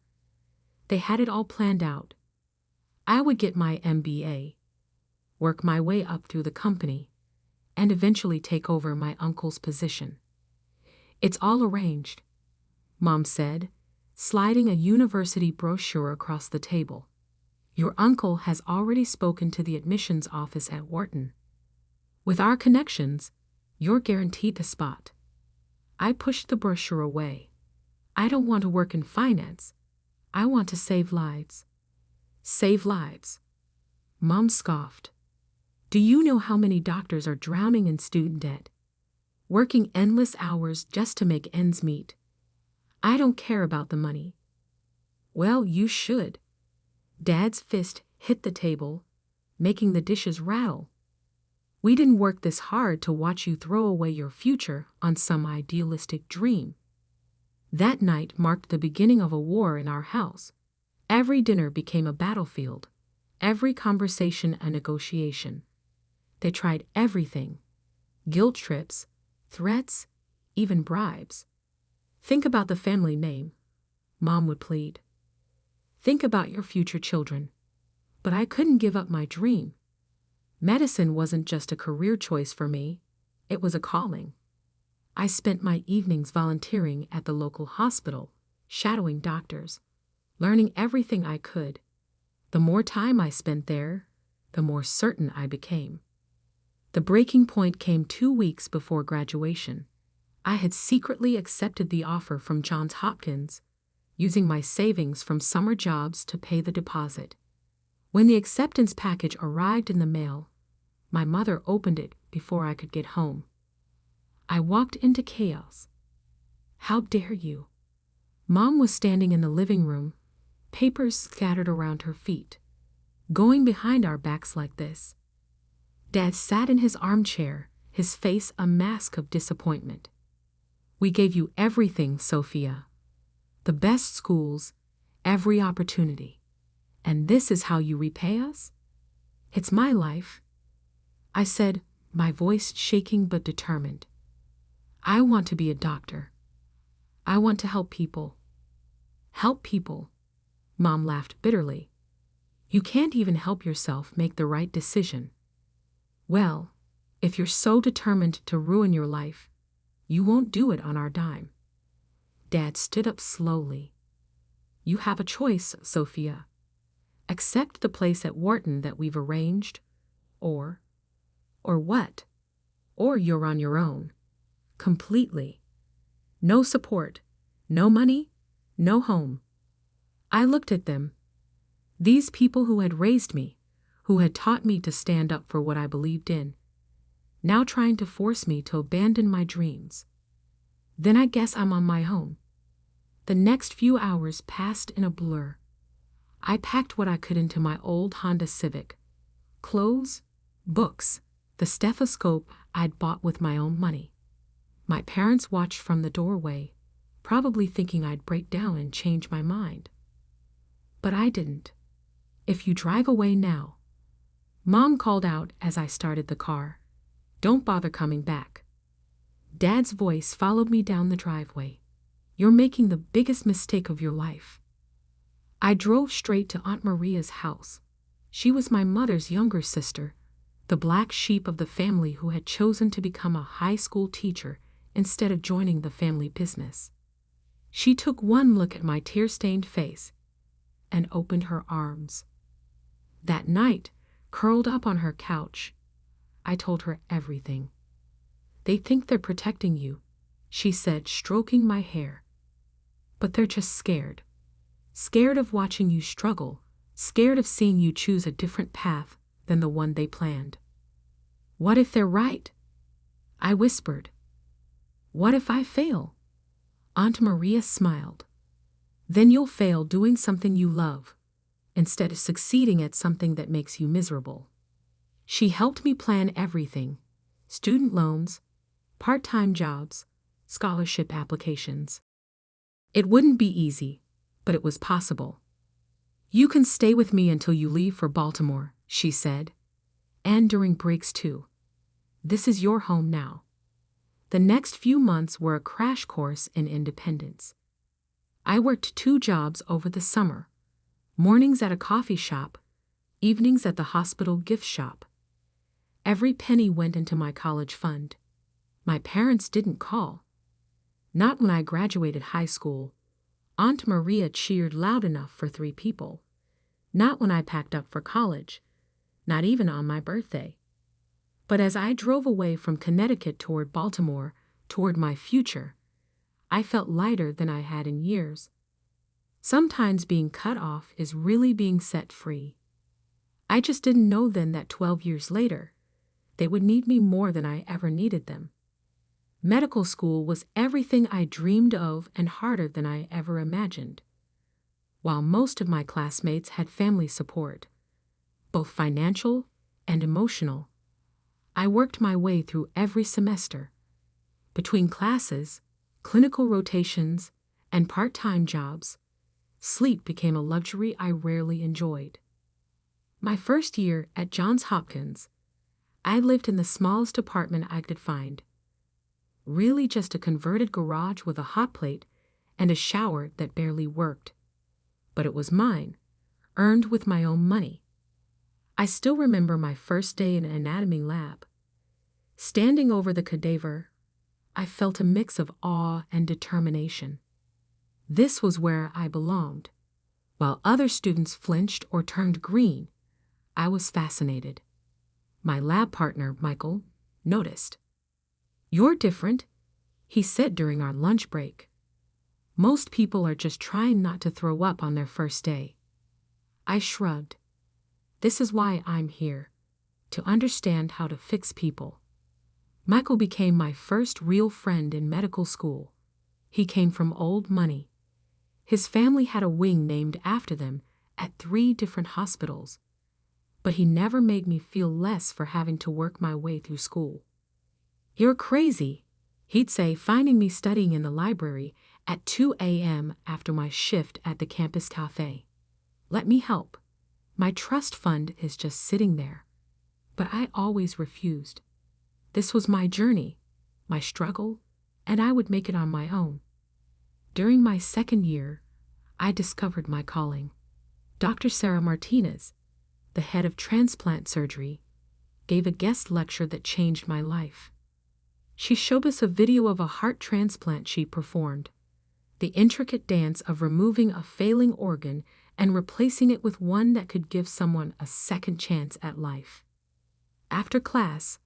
They had it all planned out. I would get my MBA, work my way up through the company, and eventually take over my uncle's position. It's all arranged, Mom said, sliding a university brochure across the table. Your uncle has already spoken to the admissions office at Wharton. With our connections, you're guaranteed a spot. I pushed the brochure away. I don't want to work in finance. I want to save lives. Save lives. Mom scoffed. Do you know how many doctors are drowning in student debt? Working endless hours just to make ends meet. I don't care about the money. Well, you should. Dad's fist hit the table, making the dishes rattle. We didn't work this hard to watch you throw away your future on some idealistic dream. That night marked the beginning of a war in our house. Every dinner became a battlefield, every conversation a negotiation. They tried everything: guilt trips, threats, even bribes. Think about the family name, Mom would plead. Think about your future children. But I couldn't give up my dream. Medicine wasn't just a career choice for me, it was a calling. I spent my evenings volunteering at the local hospital, shadowing doctors, learning everything I could. The more time I spent there, the more certain I became. The breaking point came 2 weeks before graduation. I had secretly accepted the offer from Johns Hopkins, using my savings from summer jobs to pay the deposit. When the acceptance package arrived in the mail, my mother opened it before I could get home. I walked into chaos. "How dare you?" Mom was standing in the living room, papers scattered around her feet. "Going behind our backs like this?" Dad sat in his armchair, his face a mask of disappointment. "We gave you everything, Sophia. The best schools, every opportunity. And this is how you repay us? It's my life," I said, my voice shaking but determined. "I want to be a doctor. I want to help people." "Help people?" Mom laughed bitterly. "You can't even help yourself make the right decision. Well, if you're so determined to ruin your life, you won't do it on our dime." Dad stood up slowly. "You have a choice, Sophia. Accept the place at Wharton that we've arranged, or what? Or you're on your own. Completely. No support, no money, no home." I looked at them. These people who had raised me, who had taught me to stand up for what I believed in, now trying to force me to abandon my dreams. Then I guess I'm on my own. The next few hours passed in a blur. I packed what I could into my old Honda Civic. Clothes, books, the stethoscope I'd bought with my own money. My parents watched from the doorway, probably thinking I'd break down and change my mind. But I didn't. "If you drive away now," Mom called out as I started the car, "don't bother coming back." Dad's voice followed me down the driveway. "You're making the biggest mistake of your life." I drove straight to Aunt Maria's house. She was my mother's younger sister, the black sheep of the family who had chosen to become a high school teacher instead of joining the family business. She took one look at my tear-stained face and opened her arms. That night, curled up on her couch, I told her everything. "They think they're protecting you," she said, stroking my hair. "But they're just scared. Scared of watching you struggle, scared of seeing you choose a different path than the one they planned." "What if they're right?" I whispered. "What if I fail?" Aunt Maria smiled. "Then you'll fail doing something you love, instead of succeeding at something that makes you miserable." She helped me plan everything: student loans, part-time jobs, scholarship applications. It wouldn't be easy, but it was possible. "You can stay with me until you leave for Baltimore," she said. "And during breaks too. This is your home now." The next few months were a crash course in independence. I worked 2 jobs over the summer: mornings at a coffee shop, evenings at the hospital gift shop. Every penny went into my college fund. My parents didn't call. Not when I graduated high school. Aunt Maria cheered loud enough for 3 people. Not when I packed up for college. Not even on my birthday. But as I drove away from Connecticut toward Baltimore, toward my future, I felt lighter than I had in years. Sometimes being cut off is really being set free. I just didn't know then that 12 years later, they would need me more than I ever needed them. Medical school was everything I dreamed of and harder than I ever imagined. While most of my classmates had family support, both financial and emotional, I worked my way through every semester. Between classes, clinical rotations, and part-time jobs, sleep became a luxury I rarely enjoyed. My first year at Johns Hopkins, I lived in the smallest apartment I could find. Really just a converted garage with a hot plate and a shower that barely worked. But it was mine, earned with my own money. I still remember my first day in an anatomy lab. Standing over the cadaver, I felt a mix of awe and determination. This was where I belonged. While other students flinched or turned green, I was fascinated. My lab partner, Michael, noticed. "You're different," he said during our lunch break. "Most people are just trying not to throw up on their first day." I shrugged. This is why I'm here, to understand how to fix people. Michael became my first real friend in medical school. He came from old money. His family had a wing named after them at 3 different hospitals, but he never made me feel less for having to work my way through school. "You're crazy," he'd say, finding me studying in the library at 2 a.m. after my shift at the campus cafe. "Let me help. My trust fund is just sitting there." But I always refused. This was my journey, my struggle, and I would make it on my own. During my second year, I discovered my calling. Dr. Sarah Martinez, the head of transplant surgery, gave a guest lecture that changed my life. She showed us a video of a heart transplant she performed, the intricate dance of removing a failing organ and replacing it with one that could give someone a second chance at life. After class,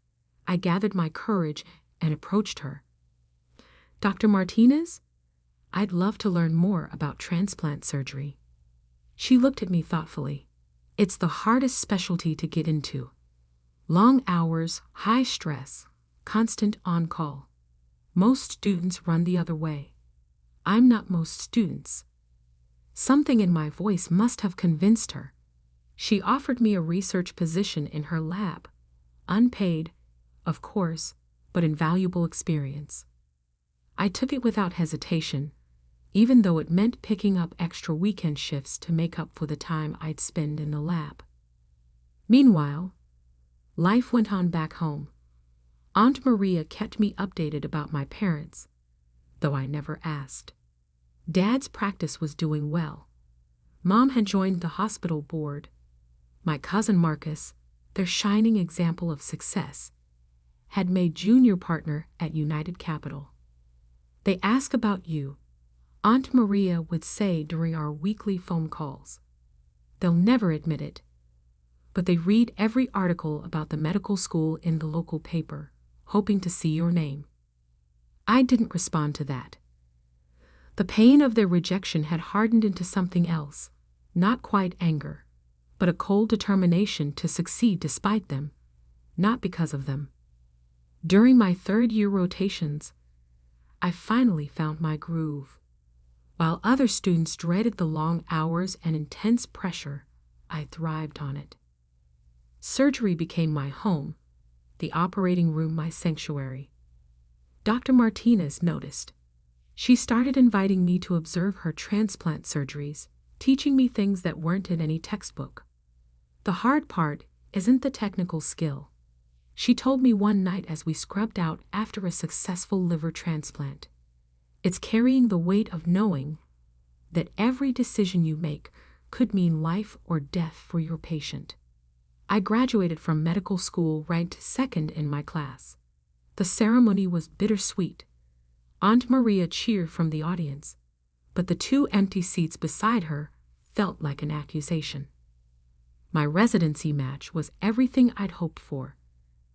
I gathered my courage and approached her. "Dr. Martinez, I'd love to learn more about transplant surgery." She looked at me thoughtfully. "It's the hardest specialty to get into. Long hours, high stress, constant on-call. Most students run the other way. I'm not most students." Something in my voice must have convinced her. She offered me a research position in her lab. Unpaid, of course, but invaluable experience. I took it without hesitation, even though it meant picking up extra weekend shifts to make up for the time I'd spend in the lab. Meanwhile, life went on back home. Aunt Maria kept me updated about my parents, though I never asked. Dad's practice was doing well. Mom had joined the hospital board. My cousin Marcus, their shining example of success, had made junior partner at United Capital. "They ask about you," Aunt Maria would say during our weekly phone calls. "They'll never admit it, but they read every article about the medical school in the local paper, hoping to see your name." I didn't respond to that. The pain of their rejection had hardened into something else, not quite anger, but a cold determination to succeed despite them, not because of them. During my third-year rotations, I finally found my groove. While other students dreaded the long hours and intense pressure, I thrived on it. Surgery became my home, the operating room my sanctuary. Dr. Martinez noticed. She started inviting me to observe her transplant surgeries, teaching me things that weren't in any textbook. "The hard part isn't the technical skill," she told me one night as we scrubbed out after a successful liver transplant. "It's carrying the weight of knowing that every decision you make could mean life or death for your patient." I graduated from medical school ranked second in my class. The ceremony was bittersweet. Aunt Maria cheered from the audience, but the 2 empty seats beside her felt like an accusation. My residency match was everything I'd hoped for: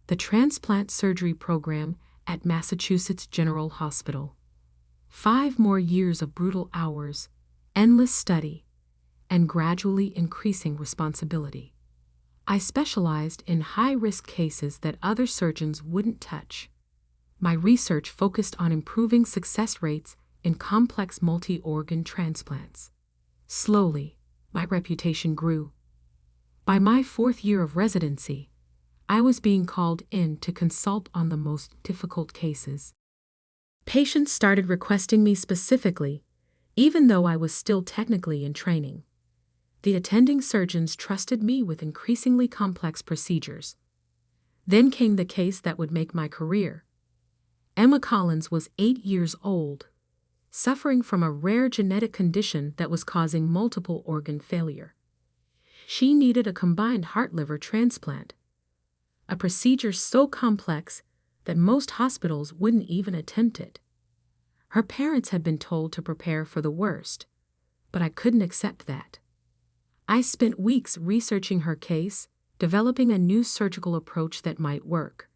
the transplant surgery program at Massachusetts General Hospital. 5 more years of brutal hours, endless study, and gradually increasing responsibility. I specialized in high-risk cases that other surgeons wouldn't touch. My research focused on improving success rates in complex multi-organ transplants. Slowly, my reputation grew. By my 4th year of residency, I was being called in to consult on the most difficult cases. Patients started requesting me specifically, even though I was still technically in training. The attending surgeons trusted me with increasingly complex procedures. Then came the case that would make my career. Emma Collins was 8 years old, suffering from a rare genetic condition that was causing multiple organ failure. She needed a combined heart-liver transplant, a procedure so complex that most hospitals wouldn't even attempt it. Her parents had been told to prepare for the worst, but I couldn't accept that. I spent weeks researching her case, developing a new surgical approach that might work.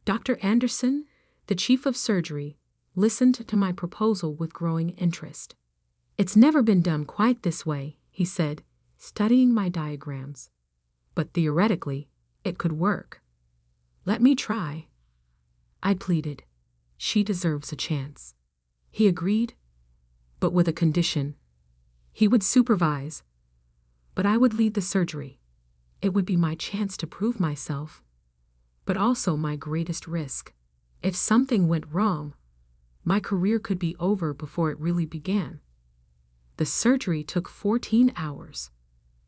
Dr. Anderson, the chief of surgery, listened to my proposal with growing interest. "It's never been done quite this way," he said, studying my diagrams. but theoretically, it could work. Let me try, I pleaded. She deserves a chance. He agreed, but with a condition. He would supervise, but I would lead the surgery. It would be my chance to prove myself, but also my greatest risk. If something went wrong, my career could be over before it really began. The surgery took 14 hours.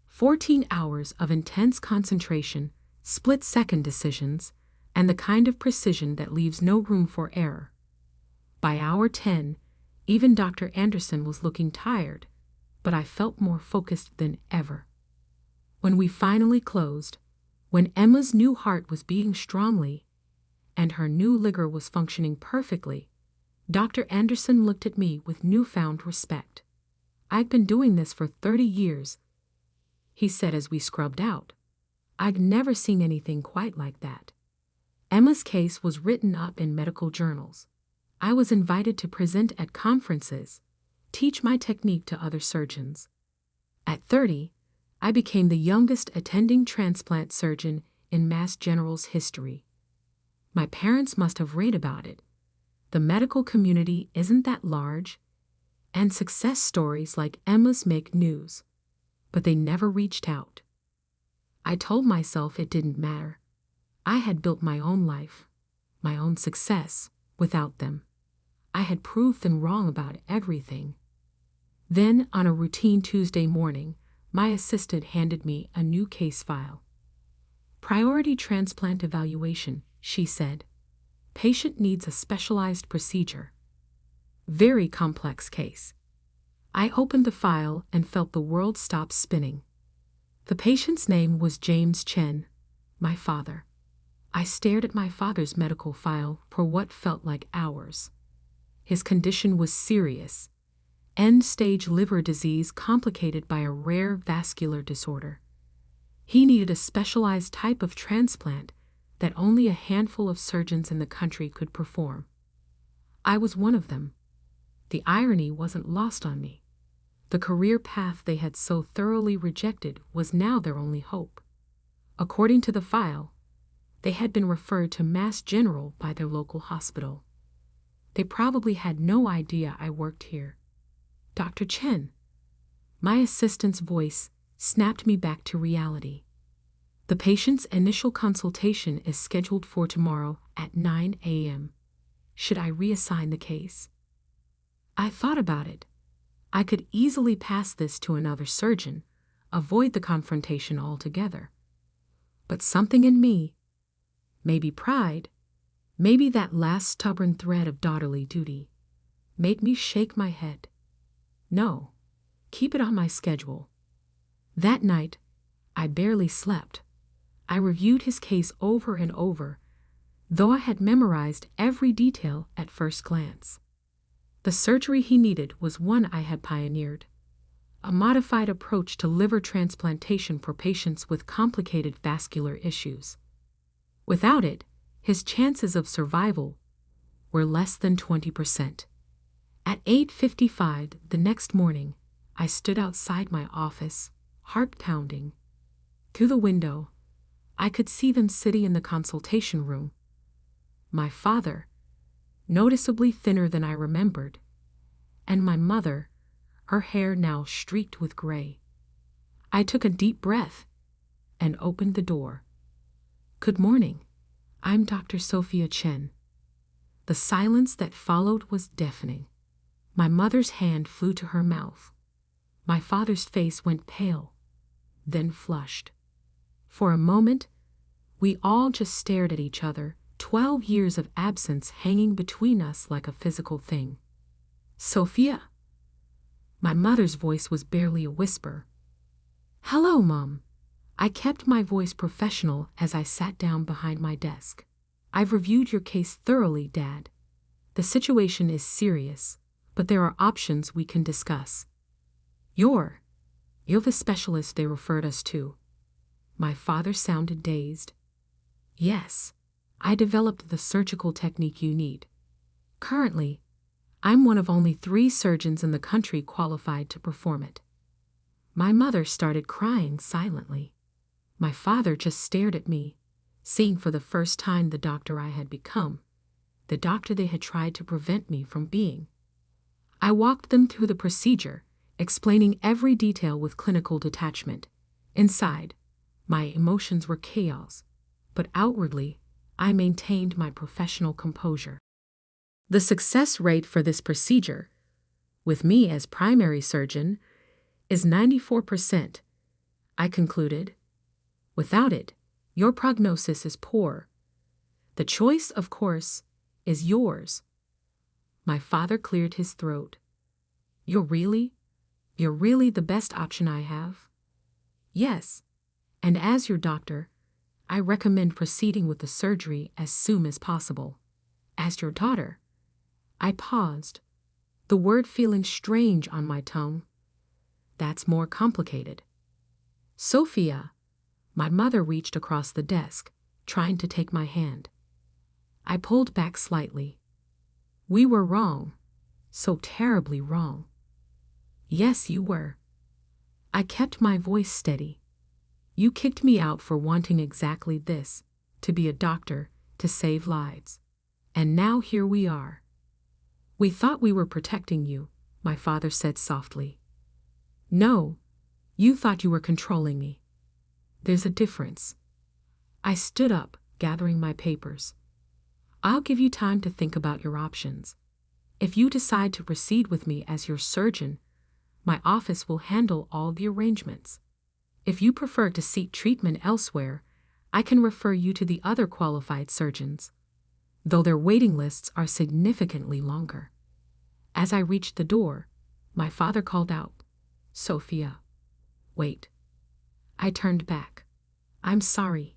14 hours of intense concentration, split-second decisions, and the kind of precision that leaves no room for error. By hour 10, even Dr. Anderson was looking tired, but I felt more focused than ever. When we finally closed, when Emma's new heart was beating strongly, and her new liver was functioning perfectly, Dr. Anderson looked at me with newfound respect. I'd been doing this for 30 years, he said as we scrubbed out. I'd never seen anything quite like that. Emma's case was written up in medical journals. I was invited to present at conferences, teach my technique to other surgeons. At 30, I became the youngest attending transplant surgeon in Mass General's history. My parents must have read about it. The medical community isn't that large, and success stories like Emma's make news, but they never reached out. I told myself it didn't matter. I had built my own life, my own success, without them. I had proved them wrong about everything. Then, on a routine Tuesday morning, my assistant handed me a new case file. Priority transplant evaluation, she said. Patient needs a specialized procedure. Very complex case. I opened the file and felt the world stop spinning. The patient's name was James Chen, my father. I stared at my father's medical file for what felt like hours. His condition was serious. End-stage liver disease complicated by a rare vascular disorder. He needed a specialized type of transplant that only a handful of surgeons in the country could perform. I was one of them. The irony wasn't lost on me. The career path they had so thoroughly rejected was now their only hope. According to the file, they had been referred to Mass General by their local hospital. They probably had no idea I worked here. Dr. Chen. My assistant's voice snapped me back to reality. The patient's initial consultation is scheduled for tomorrow at 9 a.m. Should I reassign the case? I thought about it. I could easily pass this to another surgeon, avoid the confrontation altogether. But something in me, maybe pride, maybe that last stubborn thread of daughterly duty, made me shake my head. No, keep it on my schedule. That night, I barely slept. I reviewed his case over and over, though I had memorized every detail at first glance. The surgery he needed was one I had pioneered, a modified approach to liver transplantation for patients with complicated vascular issues. Without it, his chances of survival were less than 20%. At 8:55 the next morning, I stood outside my office, heart pounding. Through the window, I could see them sitting in the consultation room. My father, noticeably thinner than I remembered, and my mother, her hair now streaked with gray. I took a deep breath and opened the door. Good morning. I'm Dr. Sophia Chen. The silence that followed was deafening. My mother's hand flew to her mouth. My father's face went pale, then flushed. For a moment, we all just stared at each other, 12 years of absence hanging between us like a physical thing. Sophia. My mother's voice was barely a whisper. Hello, Mom. I kept my voice professional as I sat down behind my desk. I've reviewed your case thoroughly, Dad. The situation is serious, but there are options we can discuss. You're the specialist they referred us to. My father sounded dazed. Yes, I developed the surgical technique you need. Currently, I'm one of only 3 surgeons in the country qualified to perform it. My mother started crying silently. My father just stared at me, seeing for the first time the doctor I had become, the doctor they had tried to prevent me from being. I walked them through the procedure, explaining every detail with clinical detachment. Inside, my emotions were chaos, but outwardly, I maintained my professional composure. The success rate for this procedure, with me as primary surgeon, is 94%, I concluded. Without it, your prognosis is poor. The choice, of course, is yours. My father cleared his throat. You're really the best option I have? Yes, and as your doctor, I recommend proceeding with the surgery as soon as possible. As your daughter, I paused, the word feeling strange on my tongue. That's more complicated. Sophia, my mother reached across the desk, trying to take my hand. I pulled back slightly. We were wrong, so terribly wrong. Yes, you were. I kept my voice steady. You kicked me out for wanting exactly this, to be a doctor, to save lives. And now here we are. We thought we were protecting you, my father said softly. No, you thought you were controlling me. There's a difference. I stood up, gathering my papers. I'll give you time to think about your options. If you decide to proceed with me as your surgeon, my office will handle all the arrangements. If you prefer to seek treatment elsewhere, I can refer you to the other qualified surgeons, though their waiting lists are significantly longer. As I reached the door, my father called out, Sophia, wait. I turned back. I'm sorry,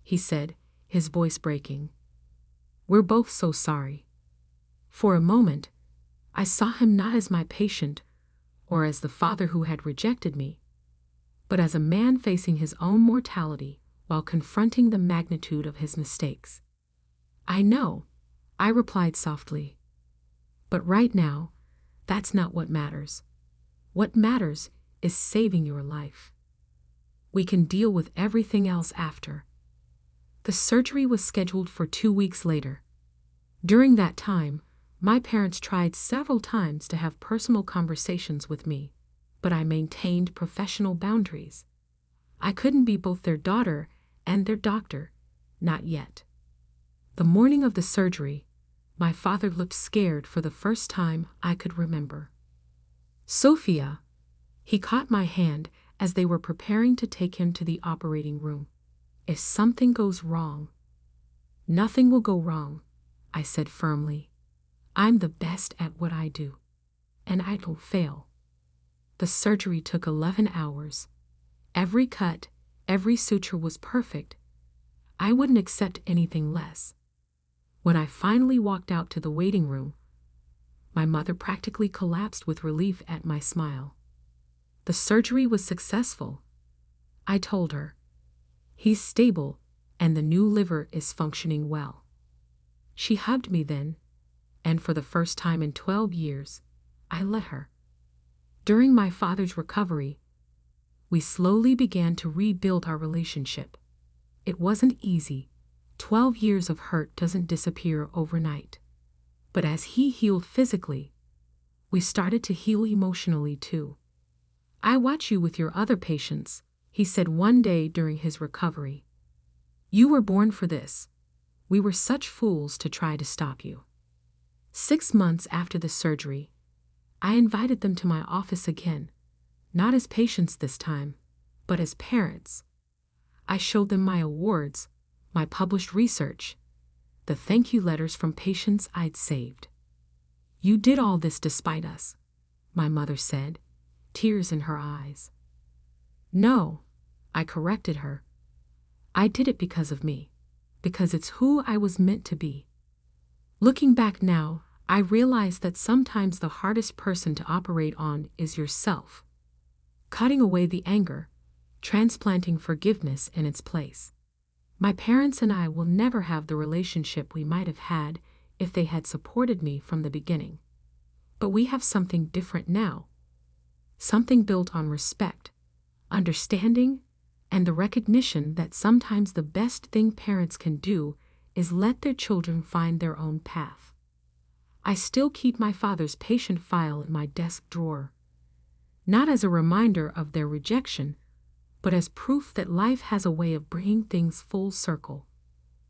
he said, his voice breaking. We're both so sorry. For a moment, I saw him not as my patient or as the father who had rejected me, but as a man facing his own mortality while confronting the magnitude of his mistakes. I know, I replied softly. But right now, that's not what matters. What matters is saving your life. We can deal with everything else after. The surgery was scheduled for 2 weeks later. During that time, my parents tried several times to have personal conversations with me, but I maintained professional boundaries. I couldn't be both their daughter and their doctor, not yet. The morning of the surgery, my father looked scared for the first time I could remember. Sophia, he caught my hand as they were preparing to take him to the operating room. If something goes wrong, nothing will go wrong, I said firmly. I'm the best at what I do, and I don't fail. The surgery took 11 hours. Every cut, every suture was perfect. I wouldn't accept anything less. When I finally walked out to the waiting room, my mother practically collapsed with relief at my smile. The surgery was successful, I told her. He's stable, and the new liver is functioning well. She hugged me then, and for the first time in 12 years, I let her. During my father's recovery, we slowly began to rebuild our relationship. It wasn't easy. 12 years of hurt doesn't disappear overnight. But as he healed physically, we started to heal emotionally too. I watch you with your other patients, he said one day during his recovery. You were born for this. We were such fools to try to stop you. 6 months after the surgery, I invited them to my office again, not as patients this time, but as parents. I showed them my awards, my published research, the thank you letters from patients I'd saved. You did all this despite us, my mother said, tears in her eyes. No, I corrected her. I did it because of me, because it's who I was meant to be. Looking back now, I realize that sometimes the hardest person to operate on is yourself. Cutting away the anger, transplanting forgiveness in its place. My parents and I will never have the relationship we might have had if they had supported me from the beginning. But we have something different now. Something built on respect, understanding, and the recognition that sometimes the best thing parents can do is let their children find their own path. I still keep my father's patient file in my desk drawer, not as a reminder of their rejection, but as proof that life has a way of bringing things full circle.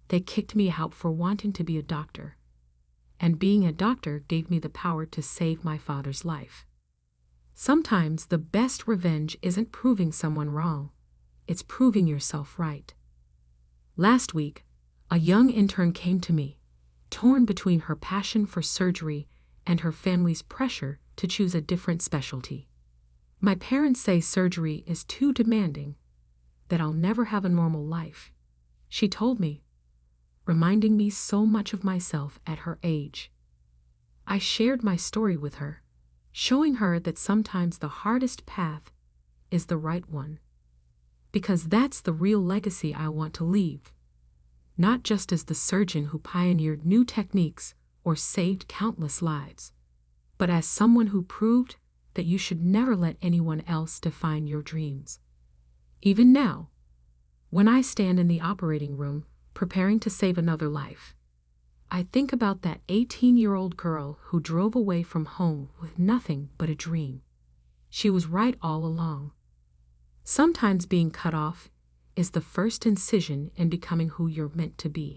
They kicked me out for wanting to be a doctor, and being a doctor gave me the power to save my father's life. Sometimes the best revenge isn't proving someone wrong, it's proving yourself right. Last week, a young intern came to me, torn between her passion for surgery and her family's pressure to choose a different specialty. My parents say surgery is too demanding, that I'll never have a normal life, she told me, reminding me so much of myself at her age. I shared my story with her, showing her that sometimes the hardest path is the right one, because that's the real legacy I want to leave, not just as the surgeon who pioneered new techniques or saved countless lives, but as someone who proved that you should never let anyone else define your dreams. Even now, when I stand in the operating room preparing to save another life, I think about that 18-year-old girl who drove away from home with nothing but a dream. She was right all along. Sometimes being cut off is the first incision in becoming who you're meant to be.